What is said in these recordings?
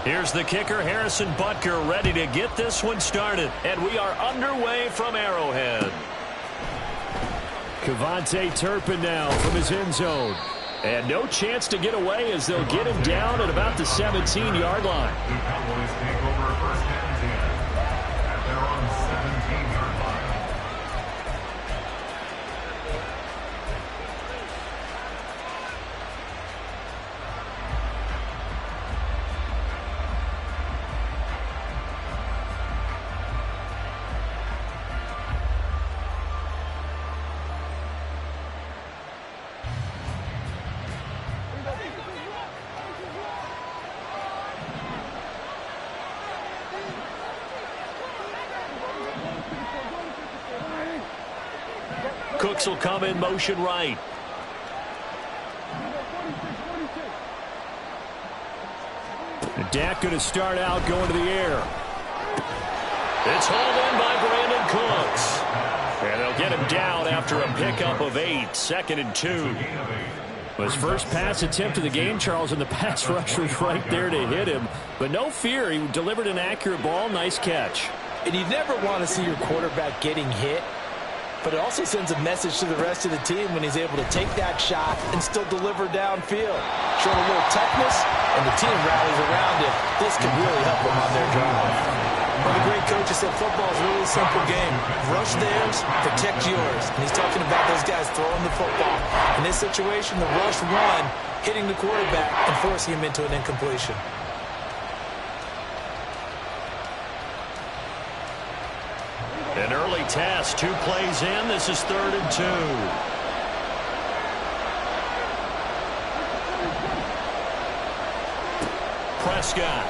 Here's the kicker, Harrison Butker, ready to get this one started. And we are underway from Arrowhead. KaVontae Turpin now from his end zone. And no chance to get away as they'll get him down at about the 17-yard line. The Cowboys take over first and 10 at their own 17-yard line. Cooks will come in motion right. And Dak going to start out going to the air. It's hauled in by Brandon Cooks. And they'll get him down after a pickup of 8, 2nd and 2. His first pass attempt of the game, Charles, and the pass rush was right there to hit him. But no fear, he delivered an accurate ball. Nice catch. And you never want to see your quarterback getting hit. But it also sends a message to the rest of the team when he's able to take that shot and still deliver downfield. Showing a little toughness, and the team rallies around him. This could really help them on their drive. One of the great coaches said football is a really simple game. Rush theirs, protect yours. And he's talking about those guys throwing the football. In this situation, the rush one, hitting the quarterback and forcing him into an incompletion. An early test, 2 plays in. This is 3rd and 2. Prescott.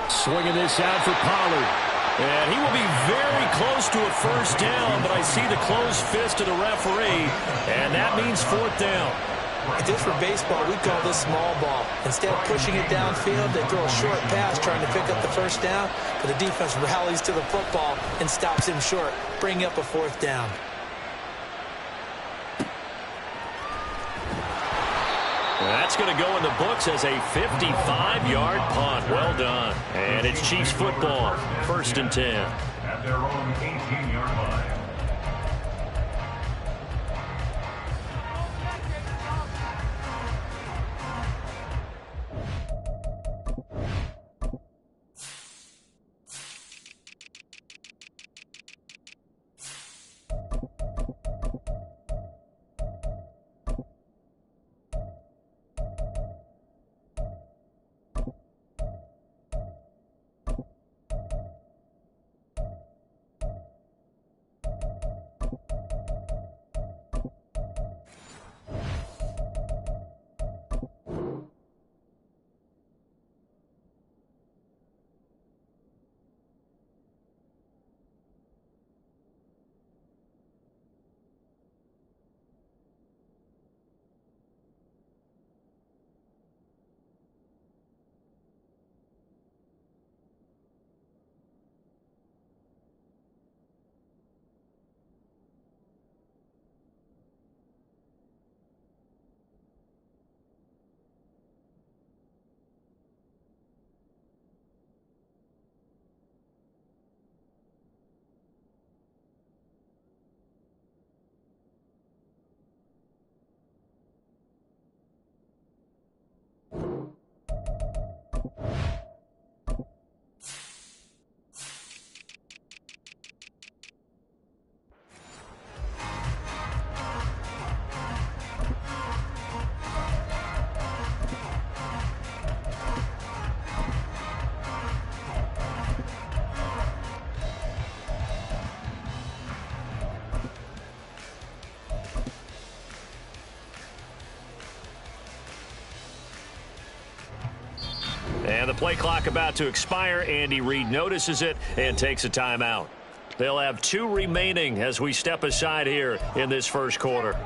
Swinging this out for Pollard. And he will be very close to a first down, but I see the closed fist of the referee, and that means 4th down. If this were baseball, we'd call this small ball. Instead of pushing it downfield, they throw a short pass trying to pick up the first down, but the defense rallies to the football and stops him short, bringing up a 4th down. That's going to go in the books as a 55-yard punt. Well done. And it's Chiefs football, 1st and 10. At their own 18-yard line. And the play clock about to expire. Andy Reid notices it and takes a timeout. They'll have 2 remaining as we step aside here in this first quarter.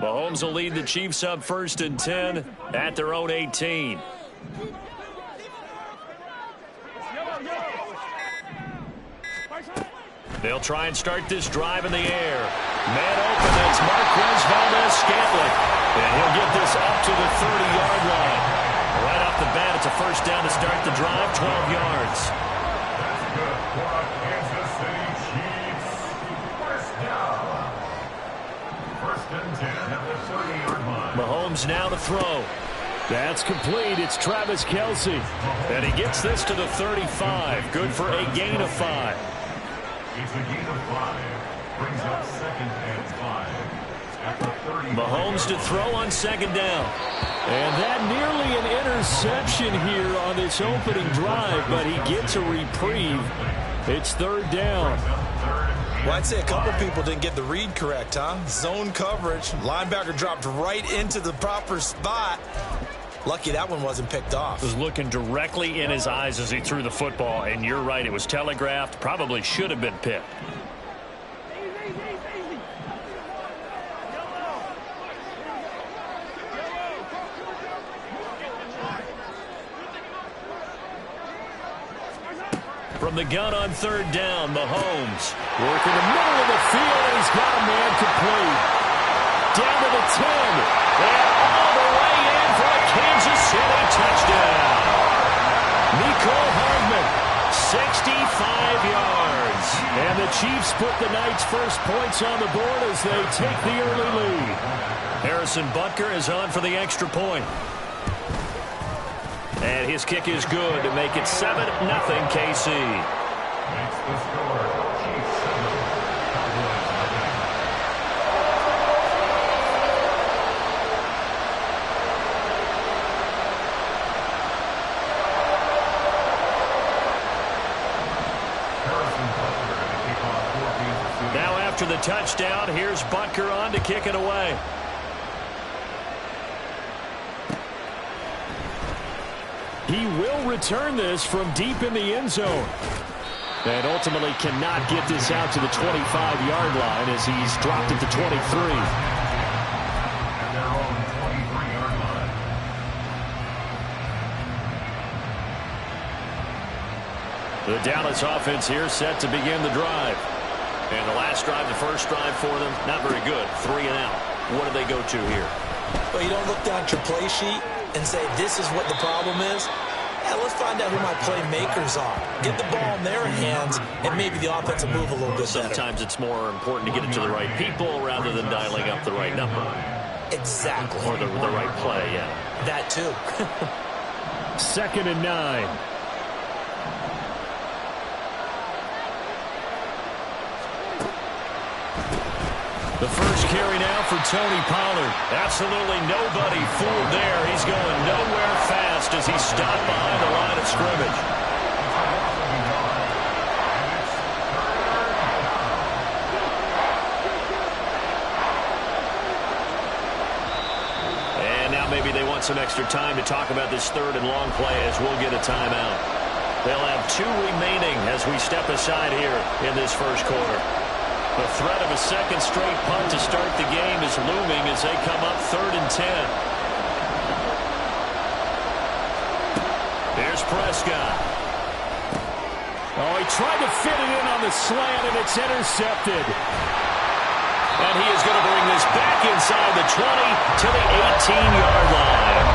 Mahomes will lead the Chiefs up 1st and 10 at their own 18. They'll try and start this drive in the air. Man open, that's Marquez Valdes-Scantling. And he'll get this up to the 30-yard line. Right off the bat, it's a 1st down to start the drive, 12 yards. That's good for a Kansas City Chiefs. 1st down. 1st and 10 at the 30-yard line. Mahomes now to throw. That's complete. It's Travis Kelce. And he gets this to the 35. Good for a gain of 5. It's a gain of 5. Brings up 2nd and 5. At the 30. Mahomes to throw on 2nd down. And that nearly an interception here on this opening drive, but he gets a reprieve. It's 3rd down. Well, I'd say a couple people didn't get the read correct, huh? Zone coverage. Linebacker dropped right into the proper spot. Lucky that one wasn't picked off. Was looking directly in his eyes as he threw the football, and you're right, it was telegraphed. Probably should have been picked. From the gun on 3rd down, Mahomes. Working the middle of the field, and he's got a man complete. Down to the 10. And all the way in for a Kansas City touchdown. Mecole Hardman, 65 yards. And the Chiefs put the Knights' first points on the board as they take the early lead. Harrison Butker is on for the extra point. And his kick is good to make it 7-0 KC. Makes the score. Chiefs 7. Cowboys 7. Now after the touchdown, here's Butker on to kick it away. He will return this from deep in the end zone. And ultimately cannot get this out to the 25-yard line as he's dropped it to 23. At their own 23-yard line. The Dallas offense here set to begin the drive. And the last drive, the first drive for them, not very good. 3 and out. What do they go to here? Well, you don't look down at your play sheet and say, this is what the problem is. Yeah, let's find out who my playmakers are. Get the ball in their hands, and maybe the offense will move a little bit better. Sometimes it's more important to get it to the right people rather than dialing up the right number. Exactly. Or the right play, yeah. That too. 2nd and 9. The first carry now for Tony Pollard. Absolutely nobody fooled there. He's going nowhere fast as he stopped behind the line of scrimmage. And now maybe they want some extra time to talk about this 3rd and long play as we'll get a timeout. They'll have 2 remaining as we step aside here in this first quarter. The threat of a second straight punt to start the game is looming as they come up 3rd and 10. Here's Prescott. Oh, he tried to fit it in on the slant, and it's intercepted. And he is going to bring this back inside the 20 to the 18-yard line.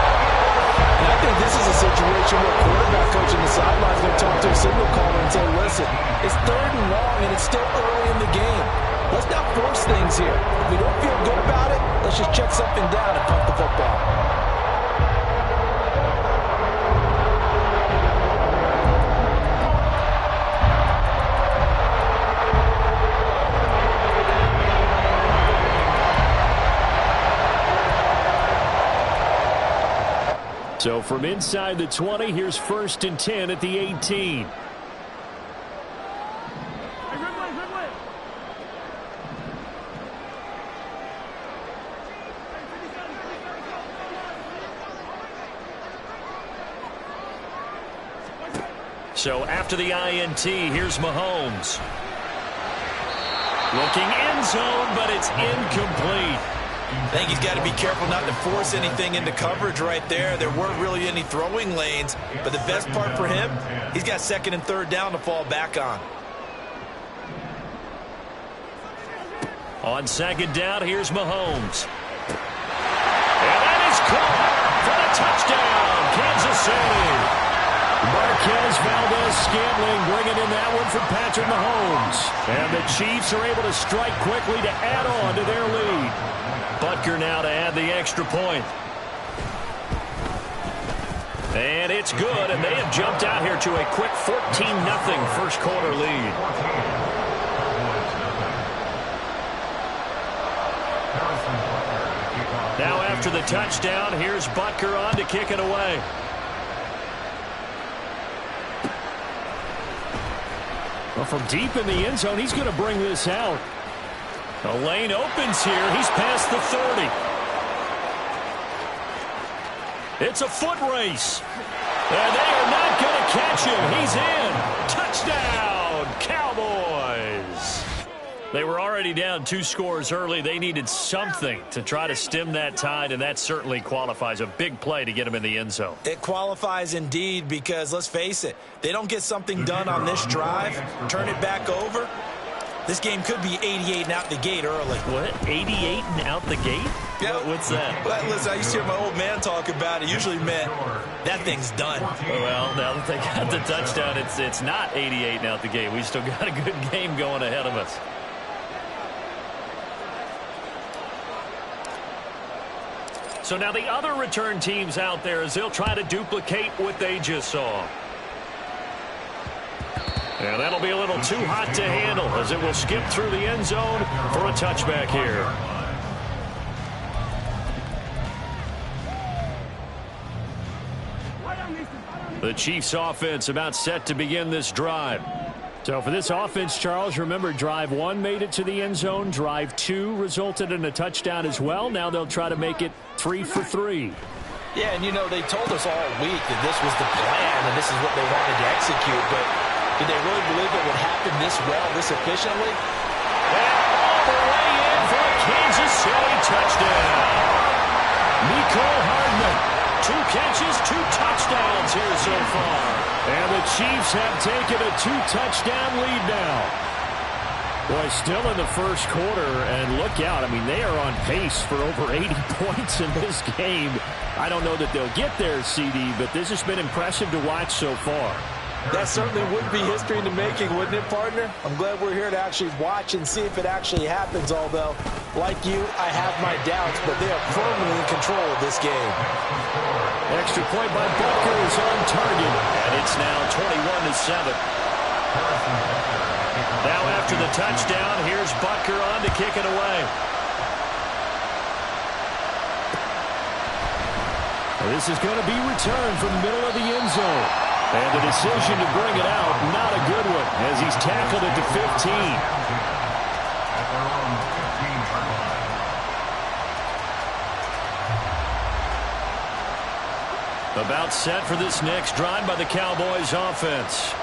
And I think this is a situation where quarterback coach on the sideline is going to talk to a signal caller and say, listen, it's 3rd and long, and it's still early in the game. Let's not force things here. If we don't feel good about it, let's just check something down and punt the football. So from inside the 20, here's 1st and 10 at the 18. So after the INT, here's Mahomes. Looking end zone, but it's incomplete. I think he's got to be careful not to force anything into coverage right there. There weren't really any throwing lanes, but the best part for him, he's got second and third down to fall back on. On second down, here's Mahomes. And that is caught for the touchdown, Kansas City. Marquez Valdez-Scantling bringing in that one for Patrick Mahomes. And the Chiefs are able to strike quickly to add on to their lead. Butker now to add the extra point. And it's good, and they have jumped out here to a quick 14-0 first quarter lead. Now after the touchdown, here's Butker on to kick it away. Well, from deep in the end zone, he's going to bring this out. The lane opens here. He's past the 30. It's a foot race. And they are not going to catch him. He's in. Touchdown, Cowboys. They were already down 2 scores early. They needed something to try to stem that tide, and that certainly qualifies. A big play to get him in the end zone. It qualifies indeed because, let's face it, they don't get something done on this drive, turn it back over, this game could be 88 and out the gate early. What? 88 and out the gate? Yeah. What's that? Well, listen, I used to hear my old man talk about it. Usually meant that thing's done. Well, now that they got the touchdown, it's not 88 and out the gate. We still got a good game going ahead of us. So now the other return teams out there as they'll try to duplicate what they just saw. And that'll be a little too hot to handle as it will skip through the end zone for a touchback here. The Chiefs offense about set to begin this drive. So for this offense, Charles, remember drive 1 made it to the end zone. Drive 2 resulted in a touchdown as well. Now they'll try to make it 3 for 3. Yeah, and you know, they told us all week that this was the plan and this is what they wanted to execute, but did they really believe it would happen this well, this efficiently? And all the way in for a Kansas City touchdown. Mecole Hardman, 2 catches, 2 touchdowns here so far. And the Chiefs have taken a 2-touchdown lead now. Boy, still in the first quarter, and look out. I mean, they are on pace for over 80 points in this game. I don't know that they'll get there, CD, but this has been impressive to watch so far. That certainly would be history in the making, wouldn't it, partner? I'm glad we're here to actually watch and see if it actually happens, although, like you, I have my doubts, but they are firmly in control of this game. Extra point by Butker is on target. And it's now 21-7. Now after the touchdown, here's Butker on to kick it away. This is going to be returned from the middle of the end zone. And the decision to bring it out, not a good one, as he's tackled at the 15. About set for this next drive by the Cowboys offense.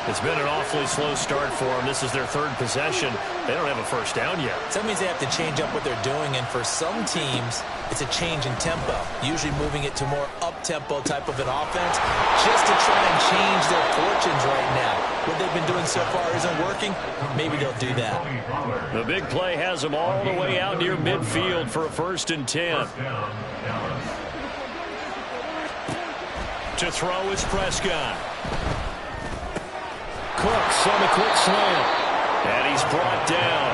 It's been an awfully slow start for them. This is their 3rd possession. They don't have a first down yet. So that means they have to change up what they're doing, and for some teams, it's a change in tempo, usually moving it to more up-tempo type of an offense, just to try and change their fortunes right now. What they've been doing so far isn't working. Maybe they'll do that. The big play has them all the way out near midfield for a 1st and 10. To throw is Prescott. Cooks on the quick slant. And he's brought down.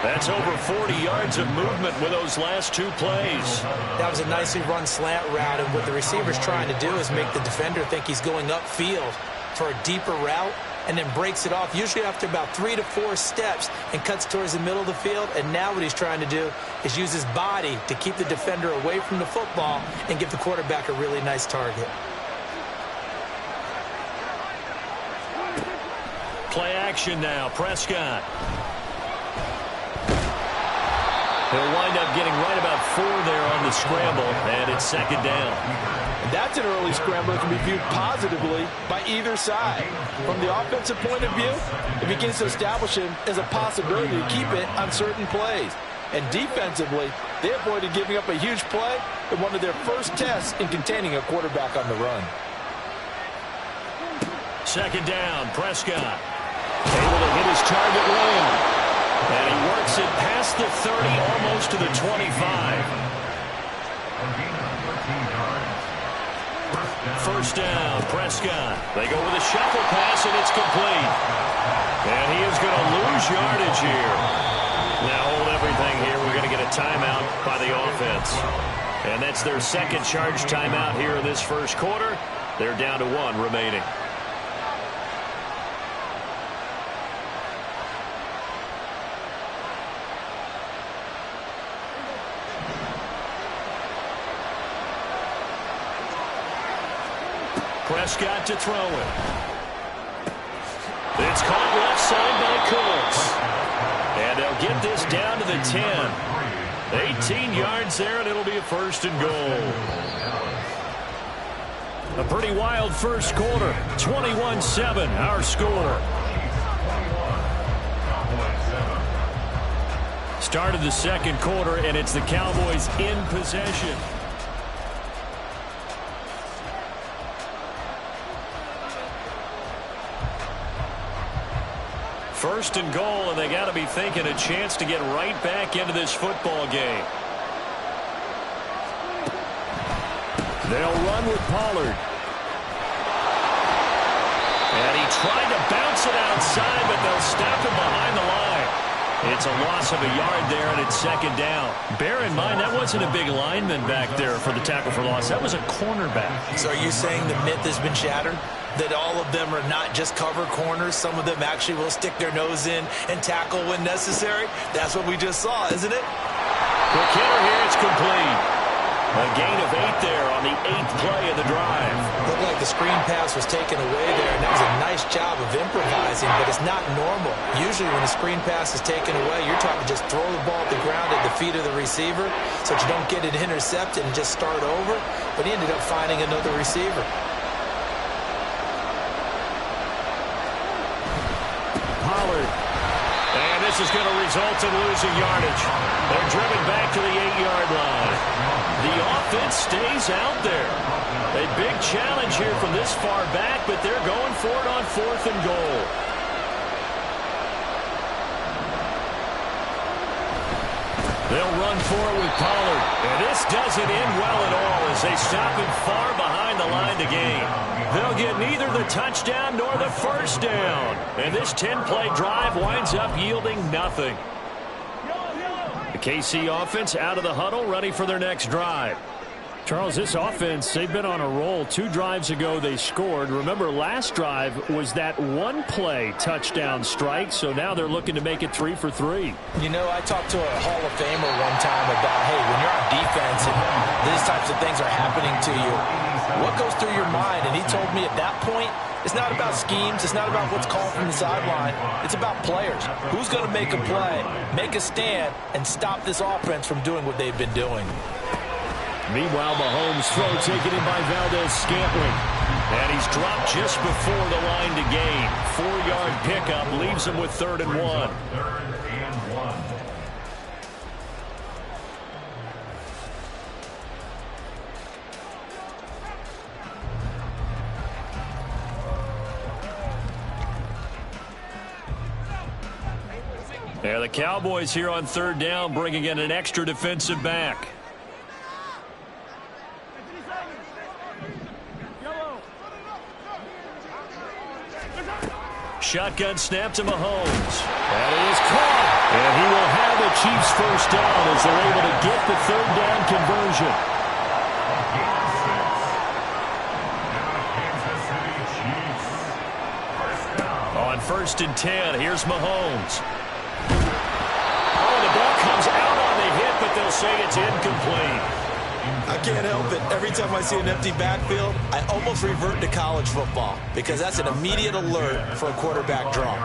That's over 40 yards of movement with those last 2 plays. That was a nicely run slant route, and what the receiver's trying to do is make the defender think he's going upfield for a deeper route, and then breaks it off, usually after about 3 to 4 steps, and cuts towards the middle of the field. And now what he's trying to do is use his body to keep the defender away from the football and give the quarterback a really nice target. Play action now, Prescott. He'll wind up getting right about 4 there on the scramble, and it's 2nd down. And that's an early scramble that can be viewed positively by either side. From the offensive point of view, it begins to establish him as a possibility to keep it on certain plays. And defensively, they avoided giving up a huge play in one of their first tests in containing a quarterback on the run. Second down, Prescott. Able to hit his target well. And he works it past the 30, almost to the 25. First down, Prescott. They go with a shuffle pass, and it's complete. And he is going to lose yardage here. Now hold everything here. We're going to get a timeout by the offense. And that's their second charge timeout here in this first quarter. They're down to 1 remaining. Prescott to throw it. It's caught left side by Cooks. And they'll get this down to the 10. 18 yards there, and it'll be a first and goal. A pretty wild first quarter. 21-7, our score. Started the second quarter, and it's the Cowboys in possession. First and goal, and they got to be thinking a chance to get right back into this football game. They'll run with Pollard. And he tried to bounce it outside, but they'll stop him behind the line. It's a loss of a yard there, and it's second down. Bear in mind, that wasn't a big lineman back there for the tackle for loss. That was a cornerback. So are you saying the myth has been shattered? That all of them are not just cover corners. Some of them actually will stick their nose in and tackle when necessary. That's what we just saw, isn't it? Quick hitter here. It's complete. A gain of 8 there on the 8th play of the drive. Looked like the screen pass was taken away there, and that was a nice job of improvising, but it's not normal. Usually when a screen pass is taken away, you're taught to just throw the ball at the ground at the feet of the receiver so that you don't get it intercepted and just start over. But he ended up finding another receiver. Pollard. And this is going to result in losing yardage. They're driven back to the 8-yard line. The offense stays out there. A big challenge here from this far back, but they're going for it on 4th and goal. They'll run for it with Pollard. And this doesn't end well at all as they stop him far behind the line to gain. They'll get neither the touchdown nor the first down. And this 10-play drive winds up yielding nothing. The KC offense out of the huddle, ready for their next drive. Charles, this offense, they've been on a roll. 2 drives ago, they scored. Remember, last drive was that 1-play touchdown strike, so now they're looking to make it 3 for 3. You know, I talked to a Hall of Famer one time about, hey, when you're on defense and these types of things are happening to you, what goes through your mind? And he told me at that point, it's not about schemes. It's not about what's called from the sideline. It's about players. Who's going to make a play, make a stand, and stop this offense from doing what they've been doing? Meanwhile, Mahomes' throw taken in by Valdez-Scantling. And he's dropped just before the line to gain. 4-yard pickup leaves him with 3rd and 1. 3rd and 1. Yeah, the Cowboys here on 3rd down, bringing in an extra defensive back. Shotgun snap to Mahomes. That is caught. And he will have the Chiefs first down as they're able to get the 3rd down conversion. On 1st and 10, here's Mahomes. Oh, the ball comes out on the hit, but they'll say it's incomplete. I can't help it. Every time I see an empty backfield, I almost revert to college football because that's an immediate alert for a quarterback draw.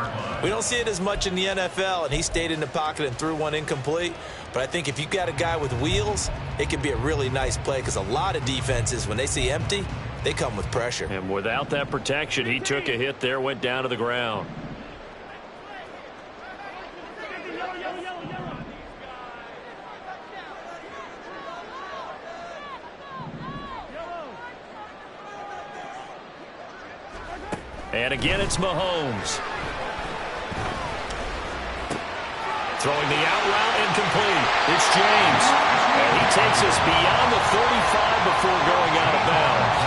We don't see it as much in the NFL, and he stayed in the pocket and threw one incomplete. But I think if you've got a guy with wheels, it can be a really nice play because a lot of defenses, when they see empty, they come with pressure. And without that protection, he took a hit there, went down to the ground. And again, it's Mahomes. Throwing the out route incomplete. It's James. And he takes us beyond the 35 before going out of bounds.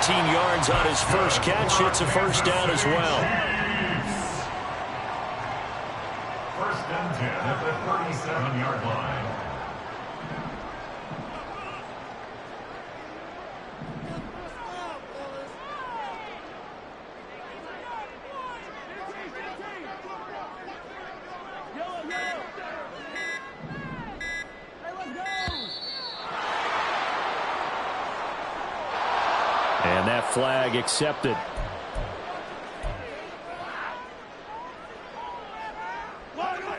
13 yards on his first catch. It's a first down as well. First and 10 at the 37-yard line. And that flag accepted.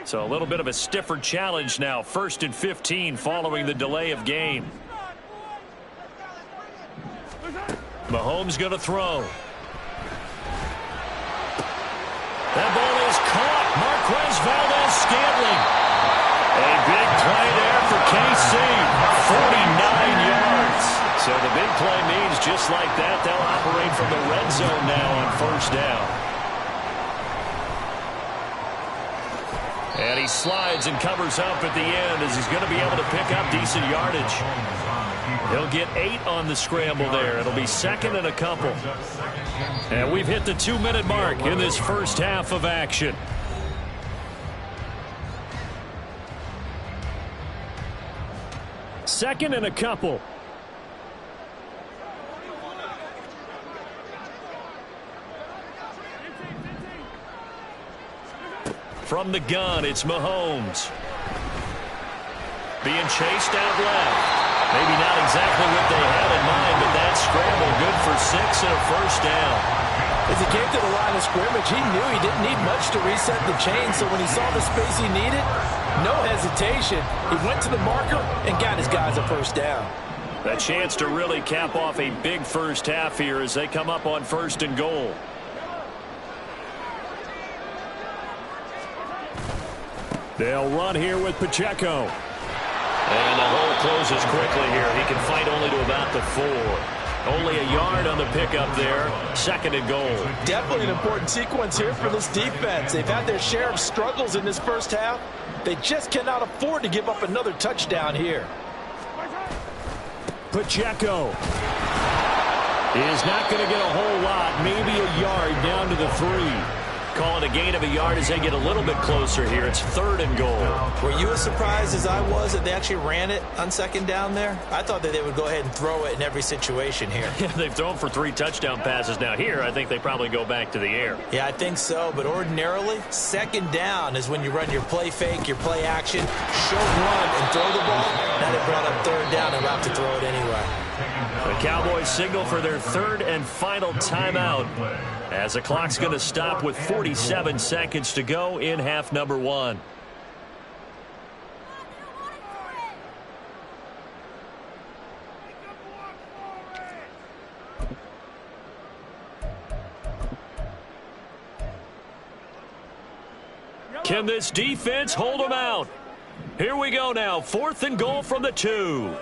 So a little bit of a stiffer challenge now. 1st and 15 following the delay of game. Mahomes going to throw. That ball is caught. Marquez Valdes-Scantling. A big play there for KC. 49 yards. So the big play means just like that, they'll operate from the red zone now on first down. And he slides and covers up at the end as he's going to be able to pick up decent yardage. He'll get 8 on the scramble there. It'll be 2nd and a couple. And we've hit the 2-minute mark in this first half of action. Second and a couple. From the gun, it's Mahomes. Being chased out left. Maybe not exactly what they had in mind, but that scramble good for 6 and a first down. As he came to the line of scrimmage, he knew he didn't need much to reset the chain, so when he saw the space he needed, no hesitation. He went to the marker and got his guys a first down. A chance to really cap off a big first half here as they come up on 1st and goal. They'll run here with Pacheco. And the hole closes quickly here. He can fight only to about the 4. Only a yard on the pickup there. 2nd and goal. Definitely an important sequence here for this defense. They've had their share of struggles in this first half. They just cannot afford to give up another touchdown here. Pacheco is not going to get a whole lot. Maybe a yard down to the 3. Call it a gain of a yard as they get a little bit closer here. It's 3rd and goal. Were you as surprised as I was that they actually ran it on 2nd down there? I thought that they would go ahead and throw it in every situation here. Yeah, they've thrown for 3 touchdown passes now. Here, I think they probably go back to the air. Yeah, I think so. But ordinarily, 2nd down is when you run your play fake, your play action, short run, and throw the ball. Now they brought up 3rd down and about to throw it anyway. The Cowboys signal for their 3rd and final timeout as the clock's going to stop with 47 seconds to go in half number 1. Can this defense hold them out? Here we go now. 4th and goal from the 2.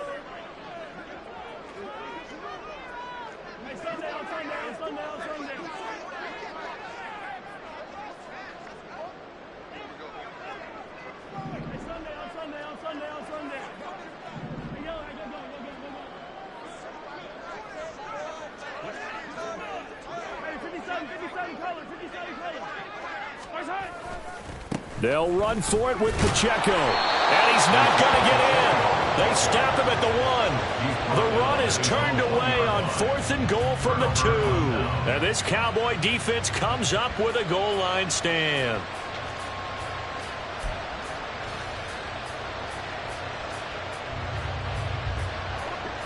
They'll run for it with Pacheco. And he's not going to get in. They stop him at the 1. The run is turned away on 4th and goal from the 2. And this Cowboy defense comes up with a goal line stand.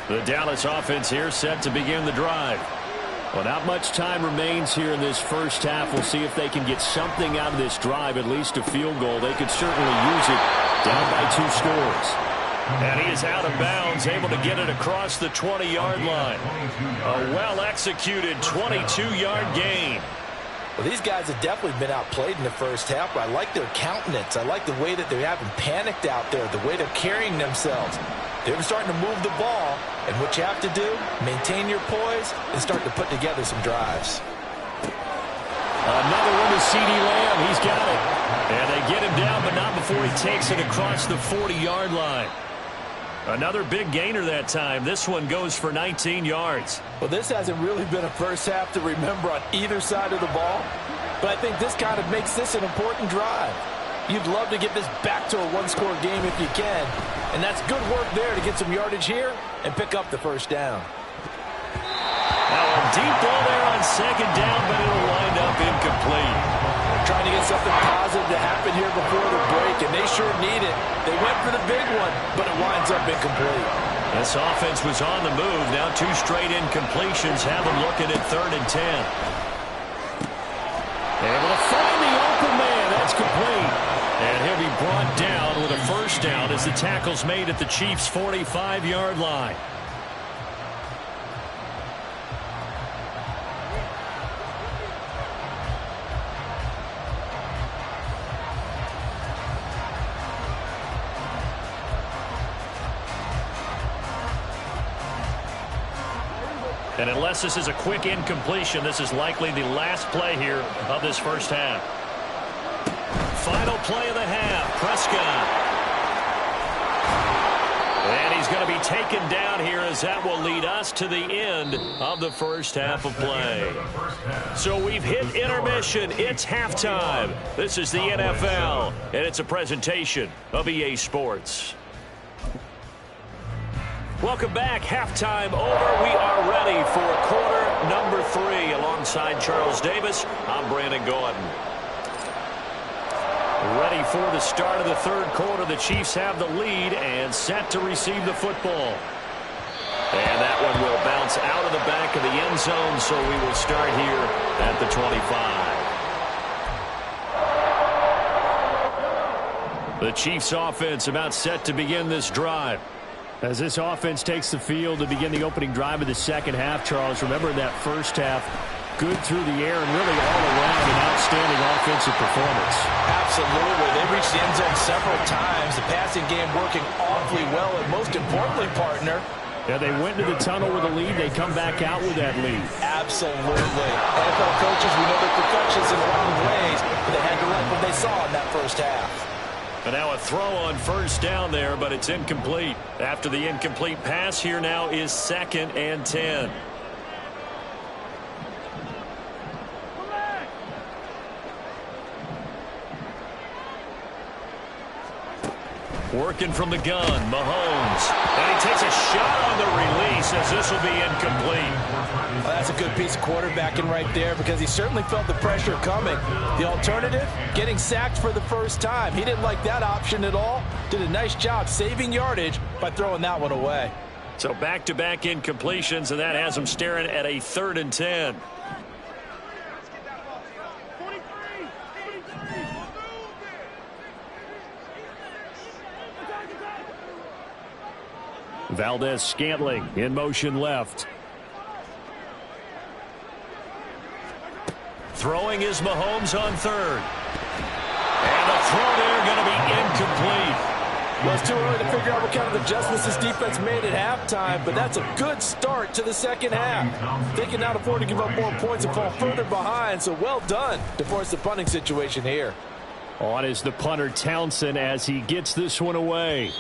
The Dallas offense here set to begin the drive. Well, not much time remains here in this first half. We'll see if they can get something out of this drive, at least a field goal. They could certainly use it down by 2 scores. And he is out of bounds, able to get it across the 20-yard line. A well-executed 22-yard gain. Well, these guys have definitely been outplayed in the first half, but I like their countenance. I like the way that they haven't panicked out there, the way they're carrying themselves. They're starting to move the ball, and what you have to do, maintain your poise and start to put together some drives. Another one to CeeDee Lamb. He's got it. And they get him down, but not before he takes it across the 40-yard line. Another big gainer that time. This one goes for 19 yards. Well, this hasn't really been a first half to remember on either side of the ball, but I think this kind of makes this an important drive. You'd love to get this back to a one-score game if you can, and that's good work there to get some yardage here and pick up the first down. Now a deep ball there on second down, but it'll wind up incomplete. Trying to get something positive to happen here before the break, and they sure need it. They went for the big one, but it winds up incomplete. This offense was on the move. Now 2 straight incompletions have them looking at 3rd and 10. Able to find the open man. That's complete. And he'll be brought down with a first down as the tackle's made at the Chiefs' 45-yard line. And unless this is a quick incompletion, this is likely the last play here of this first half. Final play of the half, Prescott. And he's going to be taken down here as that will lead us to the end of the first half of play. So we've hit intermission. It's halftime. This is the NFL, and it's a presentation of EA Sports. Welcome back. Halftime over. We are ready for quarter number 3. Alongside Charles Davis, I'm Brandon Gaudin. Ready for the start of the 3rd quarter. The Chiefs have the lead and set to receive the football. And that one will bounce out of the back of the end zone, so we will start here at the 25. The Chiefs offense about set to begin this drive. As this offense takes the field to begin the opening drive of the second half, Charles, remember that first half, good through the air and really all around an outstanding offensive performance. Absolutely. They reached the end zone several times. The passing game working awfully well, and most importantly, partner, yeah, they went to the tunnel with a lead. They come back out with that lead. Absolutely. NFL coaches, we know they're perfectionists in a lot of ways, but they had to like what they saw in that first half. And now a throw on first down there, but it's incomplete. After the incomplete pass, here now is 2nd and 10. Working from the gun, Mahomes. And he takes a shot on the release as this will be incomplete. Well, that's a good piece of quarterbacking right there because he certainly felt the pressure coming. The alternative, getting sacked for the first time. He didn't like that option at all. Did a nice job saving yardage by throwing that one away. So back-to-back incompletions, and that has him staring at a 3rd and 10. Valdez-Scantling in motion left. Throwing is Mahomes on 3rd. And the throw there going to be incomplete. Well, it's too early to figure out what kind of adjustments this defense made at halftime, but that's a good start to the second half. They can now afford to give up more points and fall further behind, so well done to force the punting situation here. On is the punter Townsend as he gets this one away.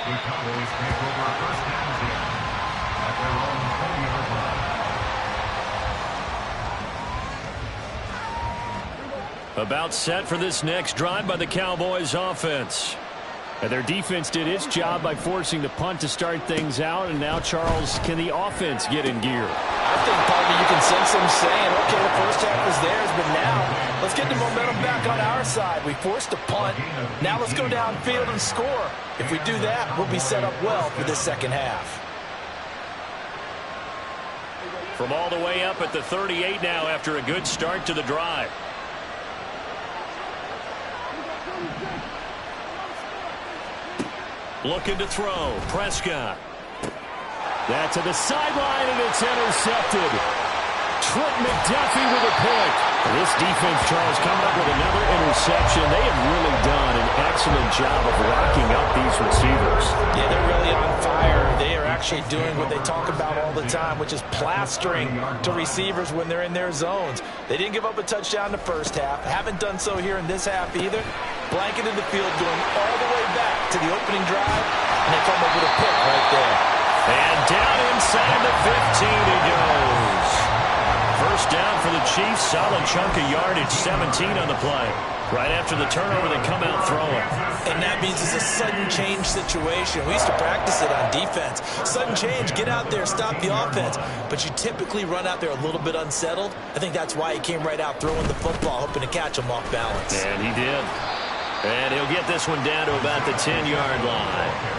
The Cowboys take over 1st and 10 at their own 40-yard line. About set for this next drive by the Cowboys offense. And their defense did its job by forcing the punt to start things out. And now, Charles, can the offense get in gear? I think, partner, you can sense them saying, okay, the first half was theirs, but now let's get the momentum back on our side. We forced a punt. Now let's go downfield and score. If we do that, we'll be set up well for this second half. From all the way up at the 38 now after a good start to the drive. Looking to throw. Prescott. That's to the sideline, and it's intercepted. Trent McDuffie with a pick. This defense, Charles, coming up with another interception. They have really done an excellent job of locking up these receivers. Yeah, they're really on fire. They are actually doing what they talk about all the time, which is plastering to receivers when they're in their zones. They didn't give up a touchdown in the first half. Haven't done so here in this half either. Blanketed the field, going all the way back to the opening drive, and they come up with a pick right there. And down inside the 15 he goes. First down for the Chiefs. Solid chunk of yardage, 17 on the play. Right after the turnover, they come out throwing. And that means it's a sudden change situation. We used to practice it on defense. Sudden change, get out there, stop the offense. But you typically run out there a little bit unsettled. I think that's why he came right out throwing the football, hoping to catch him off balance. And he did. And he'll get this one down to about the 10-yard line.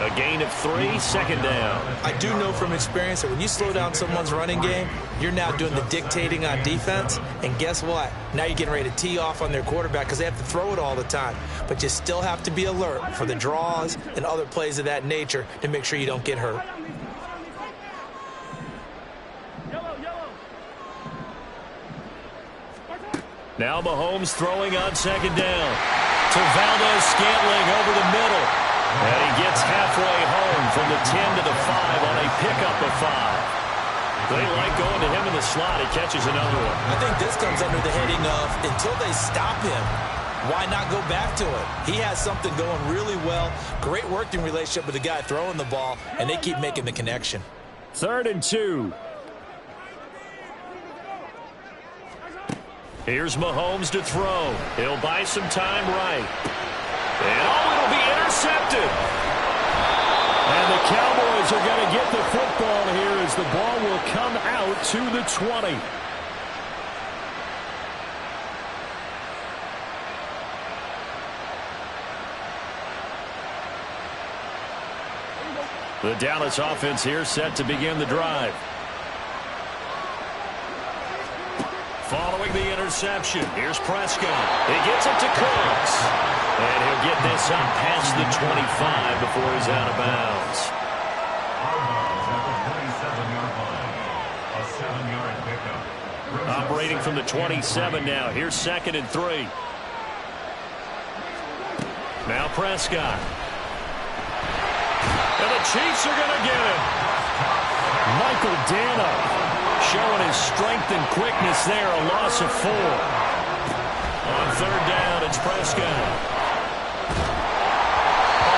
A gain of 3, second down. I do know from experience that when you slow down someone's running game, you're now doing the dictating on defense. And guess what? Now you're getting ready to tee off on their quarterback because they have to throw it all the time. But you still have to be alert for the draws and other plays of that nature to make sure you don't get hurt. Now Mahomes throwing on second down. To Valdez-Scantling over the middle. And he gets halfway home from the 10 to the 5 on a pickup of 5. They like going to him in the slot. He catches another one. I think this comes under the heading of until they stop him, why not go back to it? He has something going really well. Great working relationship with the guy throwing the ball, and they keep making the connection. 3rd and 2. Here's Mahomes to throw. He'll buy some time right. And it'll be intercepted. And the Cowboys are going to get the football here as the ball will come out to the 20. The Dallas offense here set to begin the drive. Following the interception, here's Prescott. He gets it to Cooks. And he'll get this up past the 25 before he's out of bounds. Operating from the 27 now. Here's 2nd and 3. Now Prescott. And the Chiefs are going to get him. Michael Dana showing his strength and quickness there. A loss of 4. On 3rd down, it's Prescott.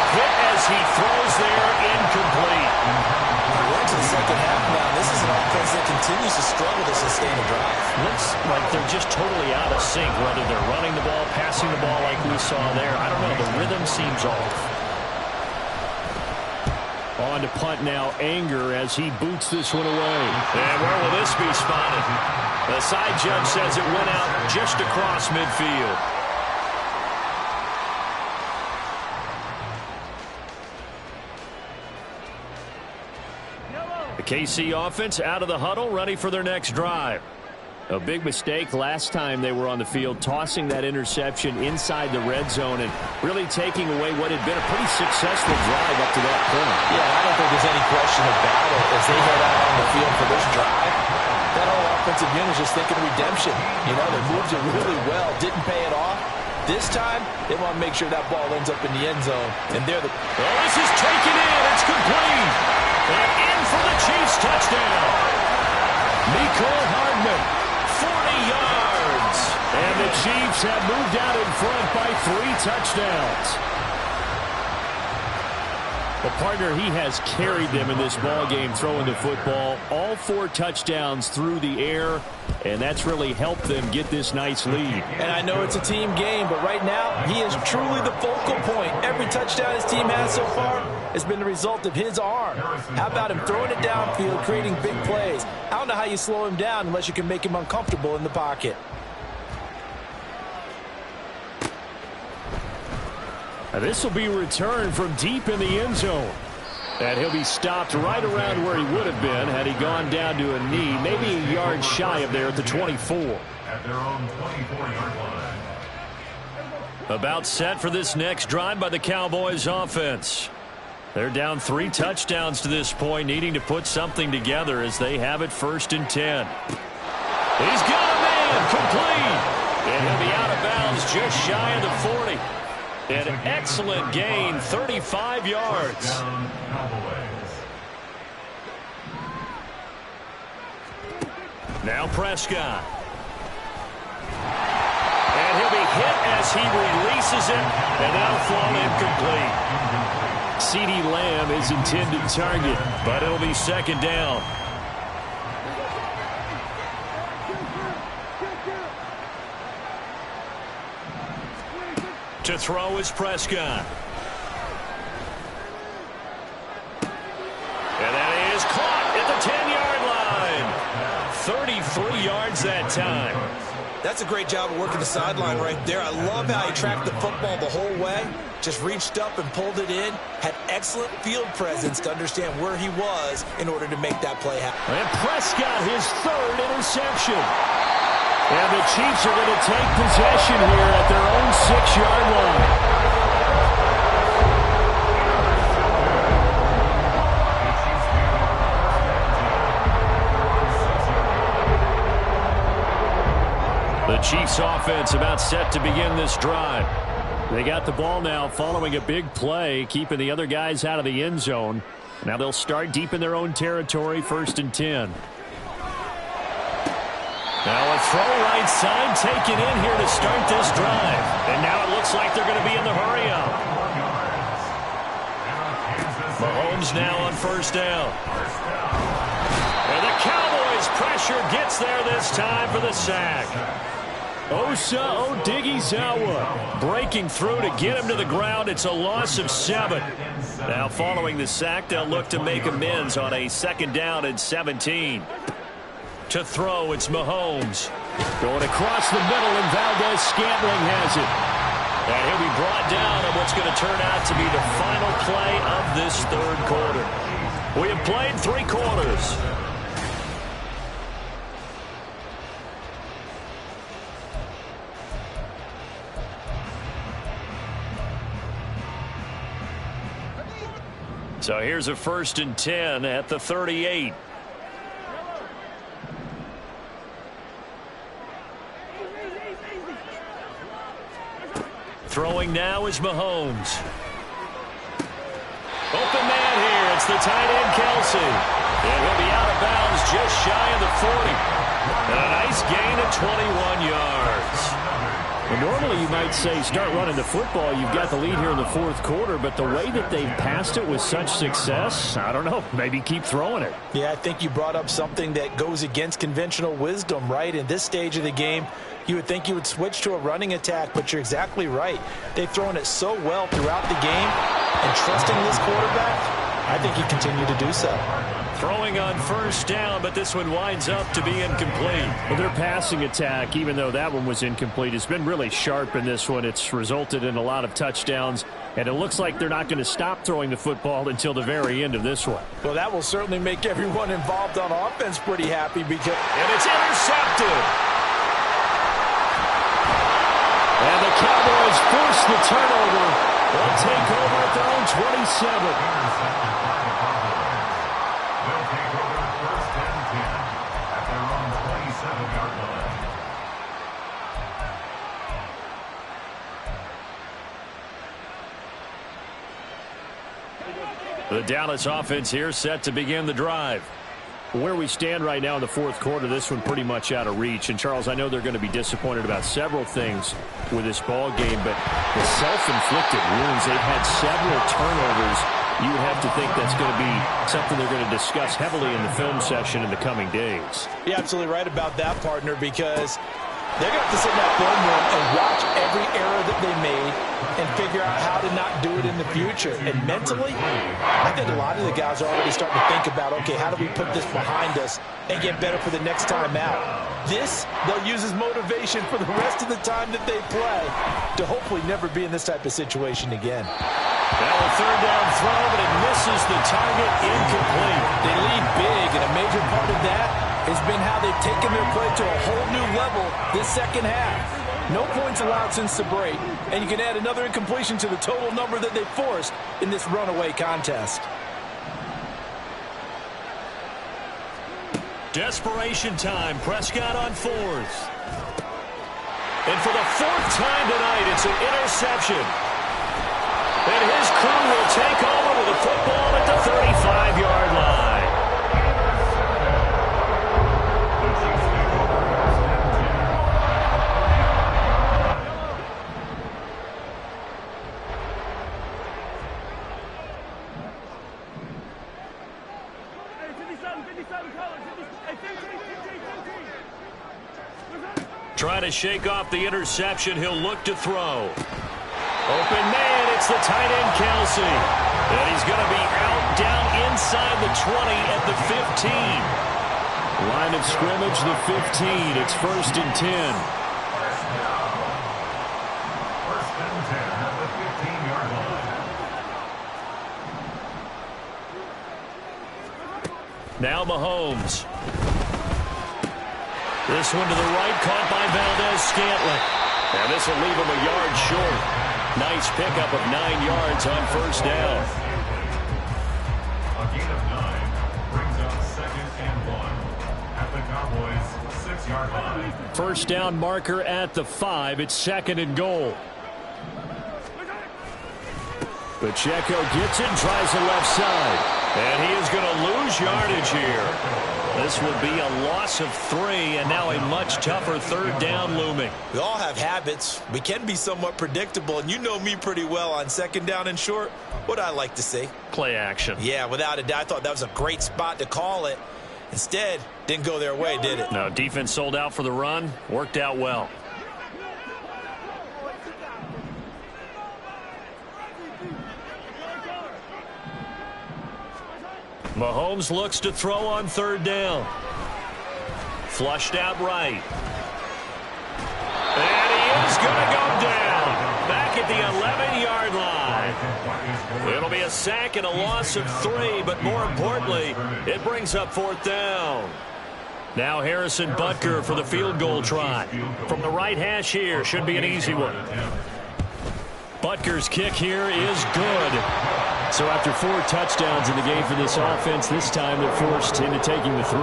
Hit as he throws there, incomplete. We're into the second half now. This is an offense that continues to struggle to sustain a drive. Looks like they're just totally out of sync, whether they're running the ball, passing the ball like we saw there. I don't know. The rhythm seems off. On to punt now, Anger as he boots this one away. And where will this be spotted? The side judge says it went out just across midfield. The KC offense out of the huddle, ready for their next drive. A big mistake last time they were on the field, tossing that interception inside the red zone and really taking away what had been a pretty successful drive up to that point. Yeah, I don't think there's any question about it as they head out on the field for this drive. That whole offensive unit is just thinking redemption. You know, they moved it really well, didn't pay it off. This time, they want to make sure that ball ends up in the end zone. And they're the... Oh, this is taken in. It's complete. And in for the Chiefs touchdown. Mecole Hardman, 40 yards. And the Chiefs have moved out in front by 3 touchdowns. The partner, he has carried them in this ball game throwing the football. All 4 touchdowns through the air, and that's really helped them get this nice lead. And I know it's a team game, but right now, he is truly the focal point. Every touchdown his team has so far has been the result of his arm. How about him throwing it downfield, creating big plays? I don't know how you slow him down unless you can make him uncomfortable in the pocket. This will be returned from deep in the end zone. And he'll be stopped right around where he would have been had he gone down to a knee, maybe a yard shy of there at the 24. At their own 24-yard line. About set for this next drive by the Cowboys offense. They're down 3 touchdowns to this point, needing to put something together as they have it 1st and 10. He's got a man complete. And he'll be out of bounds just shy of the 40. An excellent gain, 35 yards. Now Prescott. And he'll be hit as he releases it, and that'll fall incomplete. CeeDee Lamb is intended target, but it'll be second down. To throw is Prescott. And that is caught at the 10-yard line. 33 yards that time. That's a great job of working the sideline right there. I love how he tracked the football the whole way. Just reached up and pulled it in. Had excellent field presence to understand where he was in order to make that play happen. And Prescott, his third interception. And the Chiefs are going to take possession here at their own 6-yard line. The Chiefs offense about set to begin this drive. They got the ball now following a big play, keeping the other guys out of the end zone. Now they'll start deep in their own territory, 1st and 10. Now a throw right side taken in here to start this drive. And now it looks like they're going to be in the hurry-up. Mahomes now on 1st down. And the Cowboys pressure gets there this time for the sack. Osa Odighizuwa breaking through to get him to the ground. It's a loss of 7. Now following the sack, they'll look to make amends on a 2nd down and 17. To throw, it's Mahomes. Going across the middle, and Valdez-Scantling has it. And he'll be brought down on what's going to turn out to be the final play of this 3rd quarter. We have played 3 quarters. So here's a 1st and 10 at the 38. Throwing now is Mahomes. Open man here. It's the tight end, Kelsey. And he'll be out of bounds just shy of the 40. And a nice gain of 21 yards. Well, normally you might say start running the football. You've got the lead here in the 4th quarter, but the way that they've passed it with such success, I don't know, maybe keep throwing it. Yeah, I think you brought up something that goes against conventional wisdom, right? In this stage of the game, you would think you would switch to a running attack, but you're exactly right. They've thrown it so well throughout the game, and trusting this quarterback, I think you continue to do so. Throwing on 1st down, but this one winds up to be incomplete. Well, their passing attack, even though that one was incomplete, has been really sharp in this one. It's resulted in a lot of touchdowns, and it looks like they're not going to stop throwing the football until the very end of this one. Well, that will certainly make everyone involved on offense pretty happy because... And it's intercepted. And the Cowboys force the turnover. They'll take over at their own 27. The Dallas offense here set to begin the drive. Where we stand right now in the 4th quarter, this one pretty much out of reach. And, Charles, I know they're going to be disappointed about several things with this ball game, but the self-inflicted wounds, they've had several turnovers. You would have to think that's going to be something they're going to discuss heavily in the film session in the coming days. You're absolutely right about that, partner, because they're going to have to sit in that film room and watch every error that they made and figure out how to not do it in the future. And mentally, I think a lot of the guys are already starting to think about, okay, how do we put this behind us and get better for the next time out? This, they'll use as motivation for the rest of the time that they play to hopefully never be in this type of situation again. Now a 3rd down throw, but it misses the target, incomplete. They lead big, and a major part of that has been how they've taken their play to a whole new level this 2nd half. No points allowed since the break, and you can add another incompletion to the total number that they forced in this runaway contest. Desperation time. Prescott on 4th. And for the 4th time tonight, it's an interception. And his crew will take over with a football at the 35-yard line. Trying to shake off the interception. He'll look to throw. Open man, it's the tight end, Kelsey. And he's going to be out down inside the 20 at the 15. Line of scrimmage, the 15. It's 1st and 10. First and 10 at the 15-yard line. Now Mahomes. This one to the right, caught by Valdez-Scantling. And this will leave him a yard short. Nice pickup of 9 yards on first down. A gain of 9 brings up 2nd and 1 at the Cowboys' 6-yard line. First down marker at the 5. It's 2nd and goal. Pacheco gets it and tries the left side. And he is going to lose yardage here. This will be a loss of 3, and now a much tougher 3rd down looming. We all have habits. We can be somewhat predictable, and you know me pretty well on 2nd down and short. What I like to see? Play action. Yeah, without a doubt. I thought that was a great spot to call it. Instead, didn't go their way, did it? No, defense sold out for the run. Worked out well. Mahomes looks to throw on 3rd down. Flushed out right. And he is going to go down. Back at the 11-yard line. It'll be a sack and a loss of 3, but more importantly, it brings up 4th down. Now Harrison Butker for the field goal try. From the right hash here, should be an easy one. Butker's kick here is good. So after 4 touchdowns in the game for this offense, this time they're forced into taking the 3.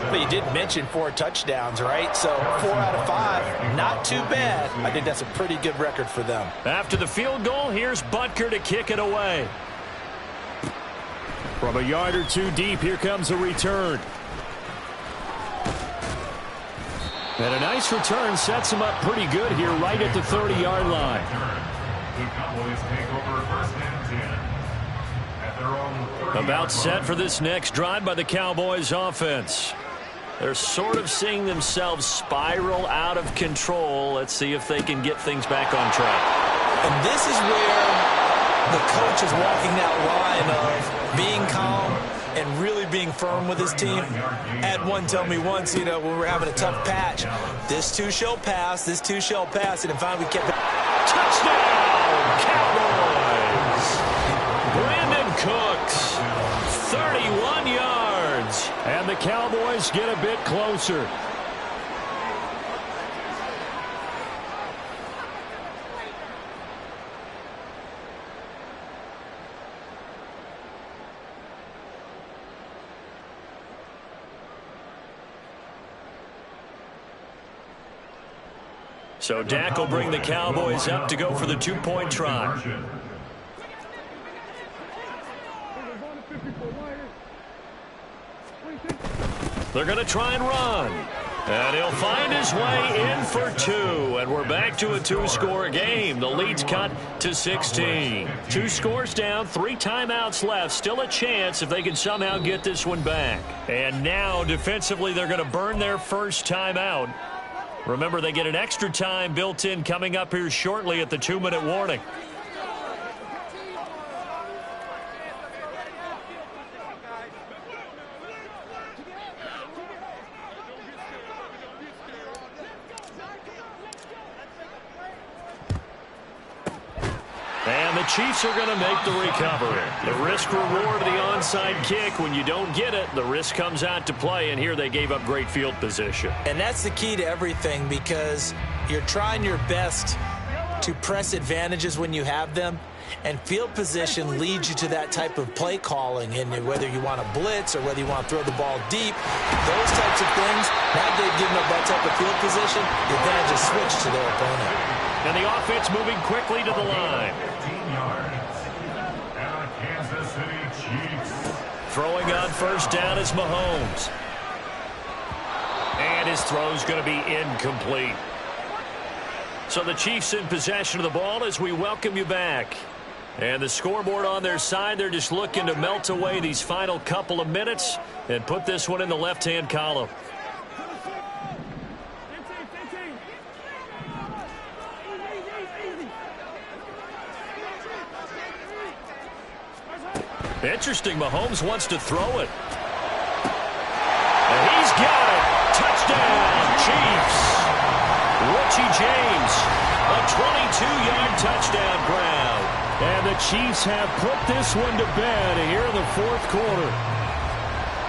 But you did mention 4 touchdowns, right? So 4 out of 5, not too bad. I think that's a pretty good record for them. After the field goal, here's Butker to kick it away. From a yard or 2 deep, here comes a return. And a nice return sets him up pretty good here right at the 30-yard line. The Cowboys take over 1st and 10 at their own 30-yard About set line. for this next drive by the Cowboys offense. They're sort of seeing themselves spiral out of control. Let's see if they can get things back on track. And this is where the coach is walking that line of being calm and really being firm with his team. Had one tell me once, when we were having a tough patch, this too shall pass, this too shall pass, and finally we kept it. Touchdown, Cowboys! Brandon Cooks, 31 yards. And the Cowboys get a bit closer. So Dak will bring the Cowboys up to go for the 2-point try. They're going to try and run. And he'll find his way in for 2. And we're back to a 2-score game. The lead's cut to 16. 2 scores down, 3 timeouts left. Still a chance if they can somehow get this one back. And now defensively they're going to burn their first timeout. Remember, they get an extra time built in coming up here shortly at the 2-minute warning. And the Chiefs are going to make the recovery. The risk-reward of the onside kick. When you don't get it, the risk comes out to play, and here they gave up great field position. And that's the key to everything, because you're trying your best to press advantages when you have them, and field position leads you to that type of play calling. And whether you want to blitz or whether you want to throw the ball deep, those types of things, now they've given up that type of field position, the advantage is switched to their opponent. And the offense moving quickly to the line. 15 yards. City Chiefs. Throwing on first down is Mahomes. And his throw's going to be incomplete. So the Chiefs in possession of the ball as we welcome you back. And the scoreboard on their side, they're just looking to melt away these final couple of minutes and put this one in the left-hand column. Interesting, Mahomes wants to throw it. And he's got it. Touchdown, Chiefs. Richie James, a 22-yard touchdown grab. And the Chiefs have put this one to bed here in the fourth quarter.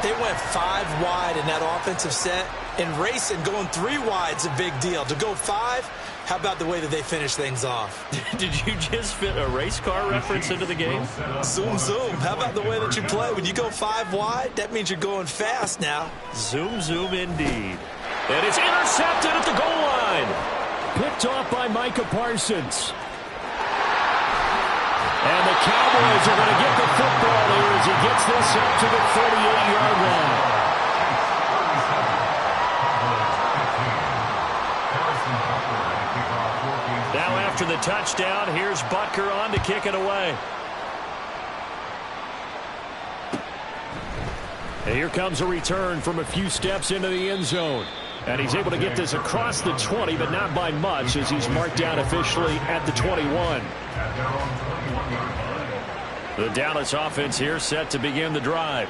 They went 5 wide in that offensive set, and racing going 3 wide's a big deal. To go 5, how about the way that they finish things off? Did you just fit a race car reference into the game? Zoom, zoom. How about the way that you play? When you go 5 wide, that means you're going fast now. Zoom, zoom indeed. And it's intercepted at the goal line. Picked off by Micah Parsons. And the Cowboys are going to get the football here as he gets this up to the 38-yard line. Now after the touchdown, here's Butker on to kick it away. And here comes a return from a few steps into the end zone. And he's able to get this across the 20, but not by much as he's marked down officially at the 21. The Dallas offense here set to begin the drive.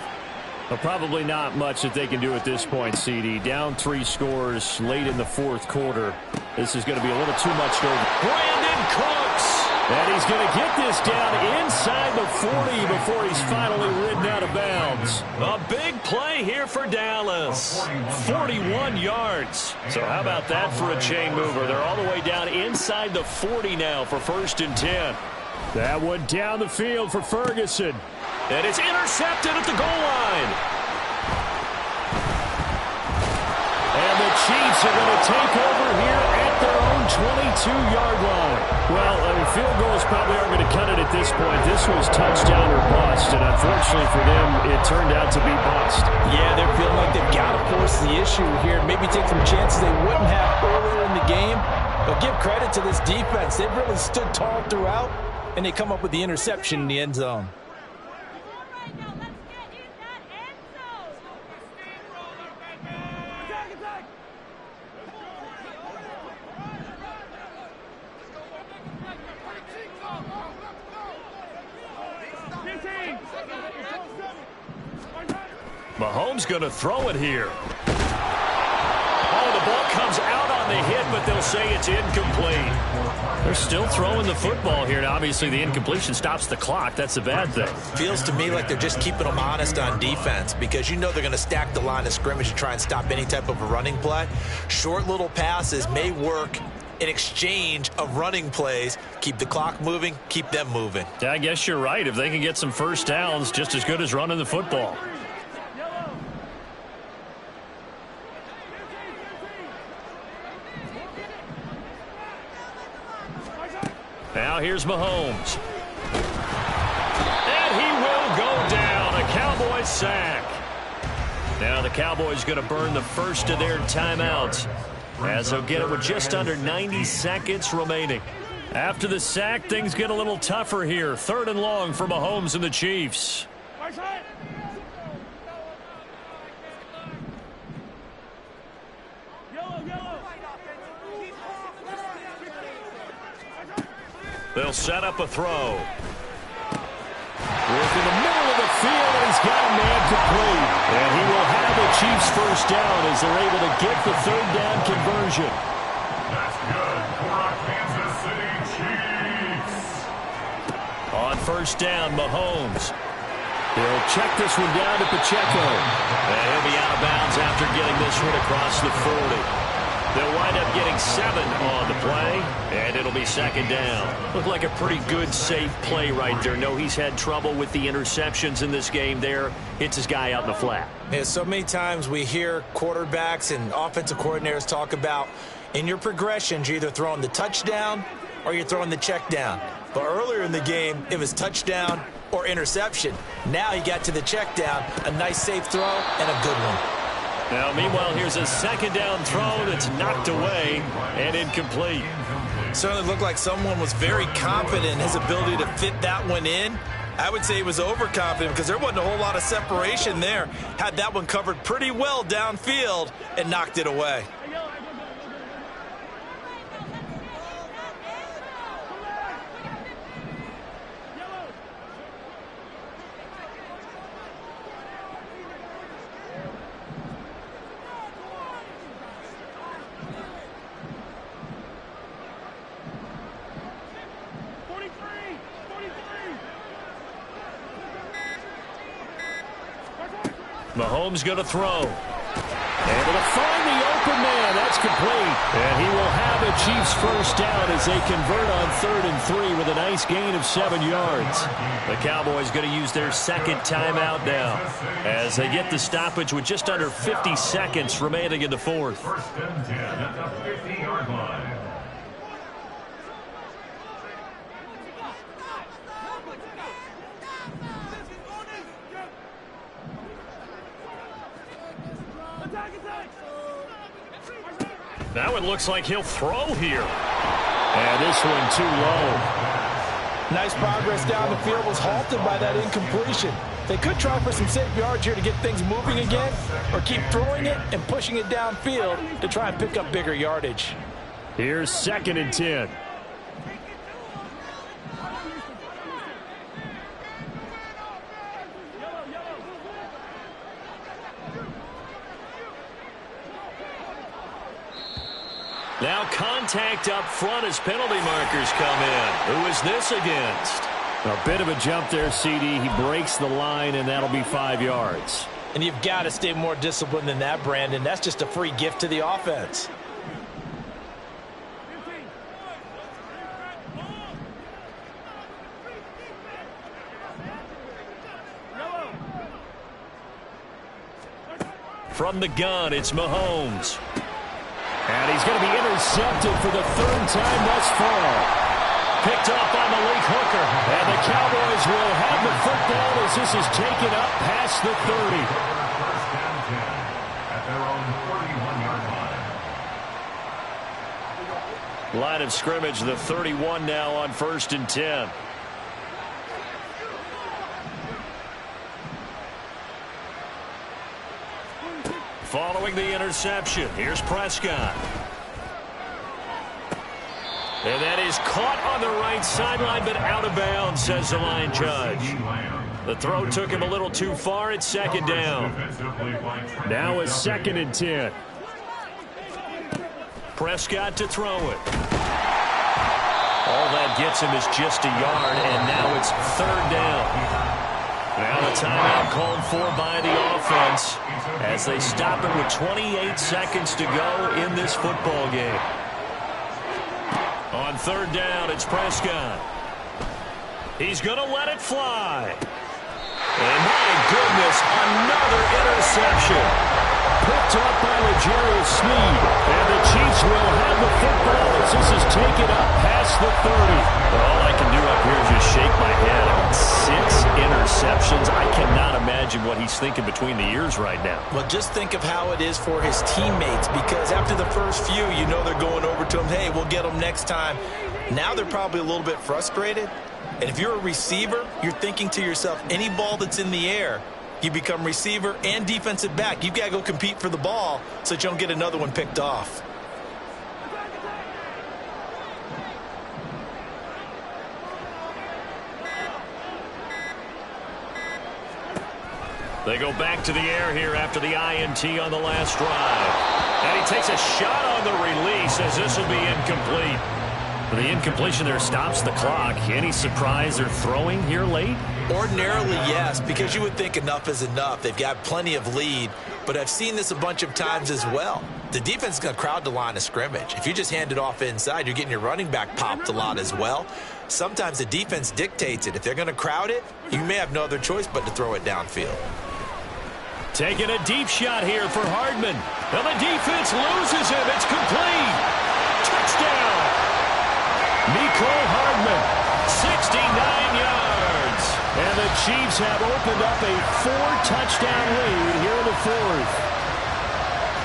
But probably not much that they can do at this point, CD. Down 3 scores late in the fourth quarter. This is going to be a little too much to over. Brandon Cooks. And he's going to get this down inside the 40 before he's finally ridden out of bounds. A big play here for Dallas. 41 yards. So how about that for a chain mover? They're all the way down inside the 40 now for 1st and 10. That one down the field for Ferguson. And it's intercepted at the goal line. And the Chiefs are going to take over here at their own 22-yard line. Well, field goals probably aren't going to cut it at this point. This was touchdown or bust, and unfortunately for them, it turned out to be bust. Yeah, they're feeling like they've got to force the issue here, maybe take some chances they wouldn't have earlier in the game. But give credit to this defense. They've really stood tall throughout, and they come up with the interception in the end zone. Mahomes going to throw it here. Oh, the ball comes out on the hit, but they'll say it's incomplete. They're still throwing the football here. Now, obviously, the incompletion stops the clock. That's a bad thing. Feels to me like they're just keeping them honest on defense because you know they're going to stack the line of scrimmage to try and stop any type of a running play. Short little passes may work in exchange of running plays. Keep the clock moving, keep them moving. Yeah, I guess you're right. If they can get some first downs, just as good as running the football. Now here's Mahomes. And he will go down. A Cowboys sack. Now the Cowboys going to burn the first of their timeouts as they'll get it with just under 90 seconds remaining. After the sack, things get a little tougher here. 3rd and long for Mahomes and the Chiefs. They'll set up a throw. Work in the middle of the field, and he's got a man complete. And he will have the Chiefs first down as they're able to get the 3rd down conversion. That's good for our Kansas City Chiefs. On first down, Mahomes. He'll check this one down to Pacheco. And he'll be out of bounds after getting this one across the 40. They'll wind up getting 7 on the play, and it'll be 2nd down. Looked like a pretty good, safe play right there. No, he's had trouble with the interceptions in this game there. Hits his guy out in the flat. Yeah, so many times we hear quarterbacks and offensive coordinators talk about in your progressions, you're either throwing the touchdown or you're throwing the check down. But earlier in the game, it was touchdown or interception. Now he got to the check down, a nice safe throw, and a good one. Now, meanwhile, here's a second down throw that's knocked away and incomplete. Certainly looked like someone was very confident in his ability to fit that one in. I would say he was overconfident because there wasn't a whole lot of separation there. Had that one covered pretty well downfield and knocked it away. Mahomes going to throw. Able to find the open man. That's complete. And he will have a Chiefs first down as they convert on 3rd and 3 with a nice gain of 7 yards. The Cowboys going to use their second timeout now as they get the stoppage with just under 50 seconds remaining in the fourth. 1st and 10 at the 50-yard line. Now it looks like he'll throw here. And this one too low. Nice progress down the field, was halted by that incompletion. They could try for some safe yards here to get things moving again, or keep throwing it and pushing it downfield to try and pick up bigger yardage. Here's 2nd and 10. Now contact up front as penalty markers come in. Who is this against? A bit of a jump there, CD. He breaks the line, and that'll be 5 yards. And you've got to stay more disciplined than that, Brandon. That's just a free gift to the offense. From the gun, it's Mahomes. And he's going to be intercepted for the 3rd time thus far. Picked off by Malik Hooker. And the Cowboys will have the football as this is taken up past the 30. 1st and 10 at their own 31-yard line. Line of scrimmage, the 31 now on 1st and 10. Following the interception, here's Prescott. And that is caught on the right sideline, but out of bounds, says the line judge. The throw took him a little too far. It's 2nd down. Now it's 2nd and 10. Prescott to throw it. All that gets him is just a yard, and now it's 3rd down. Now a timeout called for by the offense as they stop it with 28 seconds to go in this football game. On 3rd down, it's Prescott. He's going to let it fly. And my goodness, another interception. Picked up by L'Jarius Sneed. And the Chiefs will have the football as this is taken up past the 30. All I can do up here is just shake my head. I mean, 6 interceptions. I cannot imagine what he's thinking between the ears right now. Well, just think of how it is for his teammates, because after the first few, you know they're going over to him, hey, we'll get them next time. Now they're probably a little bit frustrated. And if you're a receiver, you're thinking to yourself, any ball that's in the air, you become receiver and defensive back. You've got to go compete for the ball so that you don't get another one picked off. They go back to the air here after the INT on the last drive. And he takes a shot on the release as this will be incomplete. The incompletion there stops the clock. Any surprise they're throwing here late? Ordinarily, yes, because you would think enough is enough. They've got plenty of lead, but I've seen this a bunch of times as well. The defense is going to crowd the line of scrimmage. If you just hand it off inside, you're getting your running back popped a lot as well. Sometimes the defense dictates it. If they're going to crowd it, you may have no other choice but to throw it downfield. Taking a deep shot here for Hardman. And the defense loses him. It's complete. Touchdown. Mecole Hardman, Chiefs have opened up a 4-touchdown lead here in the fourth.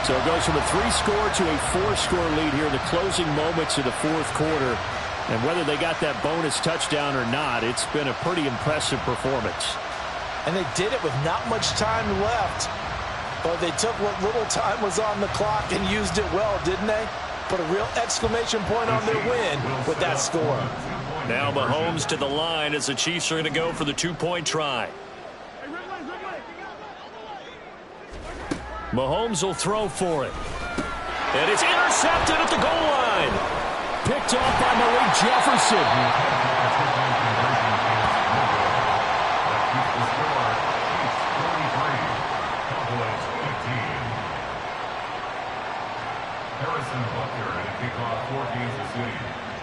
So it goes from a 3-score to a 4-score lead here in the closing moments of the fourth quarter. And whether they got that bonus touchdown or not, it's been a pretty impressive performance. And they did it with not much time left. But they took what little time was on the clock and used it well, didn't they? Put a real exclamation point on their win with that score. Now Mahomes to the line as the Chiefs are going to go for the 2-point try. Mahomes will throw for it. And it's intercepted at the goal line. Picked off by Malik Jefferson.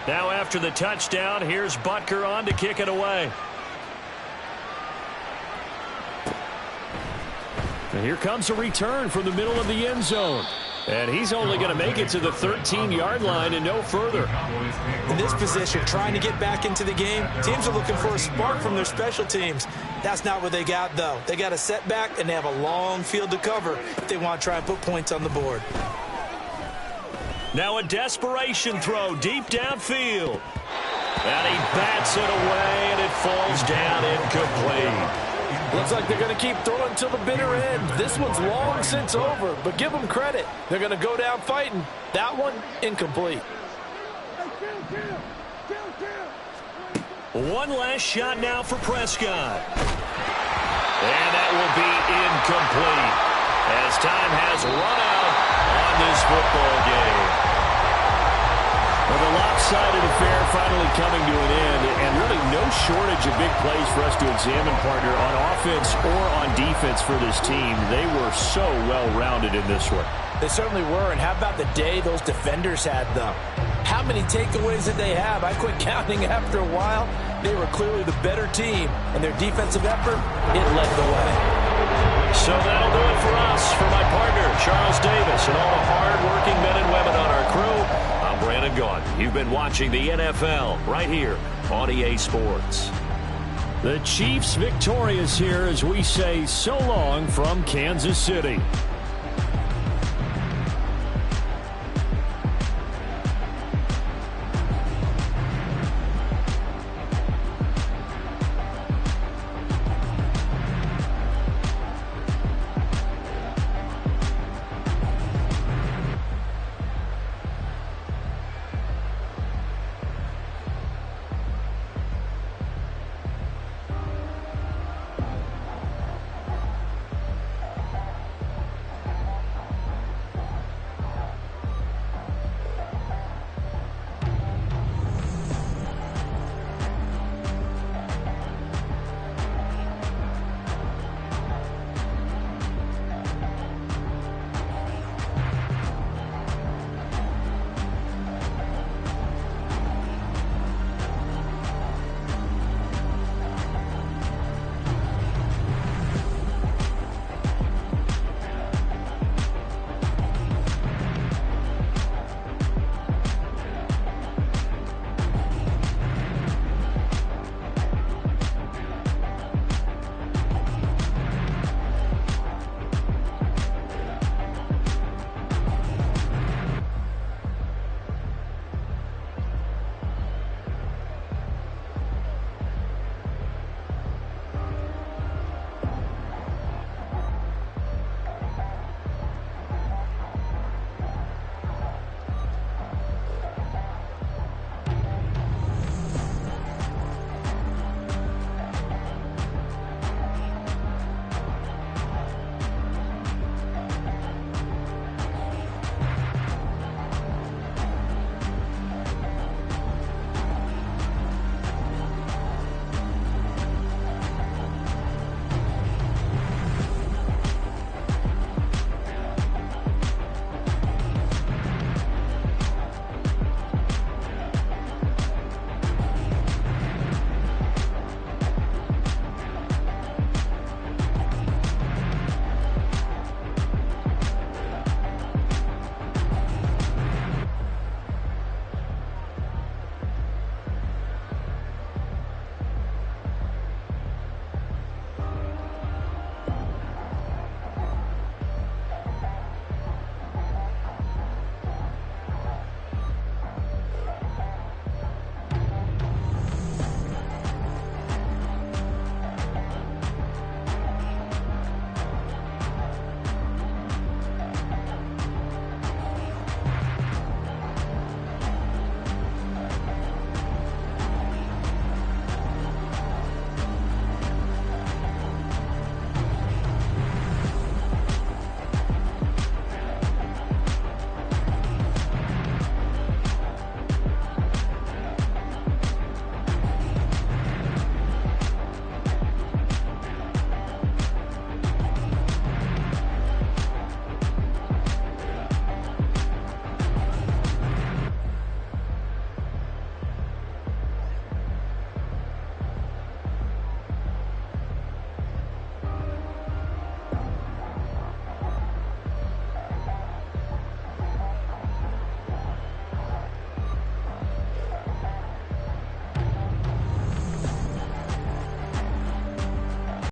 Now after the touchdown, here's Butker on to kick it away. And here comes a return from the middle of the end zone. And he's only going to make it to the 13-yard line and no further. In this position, trying to get back into the game, teams are looking for a spark from their special teams. That's not what they got, though. They got a setback, and they have a long field to cover if they want to try and put points on the board. Now a desperation throw deep downfield. And he bats it away, and it falls down incomplete. Looks like they're going to keep throwing till the bitter end. This one's long since over, but give them credit. They're going to go down fighting. That one, incomplete. One last shot now for Prescott. And that will be incomplete as time has run out on this football game. Well, the lopsided affair finally coming to an end, and really no shortage of big plays for us to examine, partner, on offense or on defense for this team. They were so well-rounded in this one. They certainly were, and how about the day those defenders had, though? How many takeaways did they have? I quit counting after a while. They were clearly the better team, and their defensive effort, it led the way. So that'll do it for us. For my partner, Charles Davis, and all the hard-working men and women on our crew, I'm Brandon Gaudin. You've been watching the NFL right here on EA Sports. The Chiefs victorious here as we say so long from Kansas City.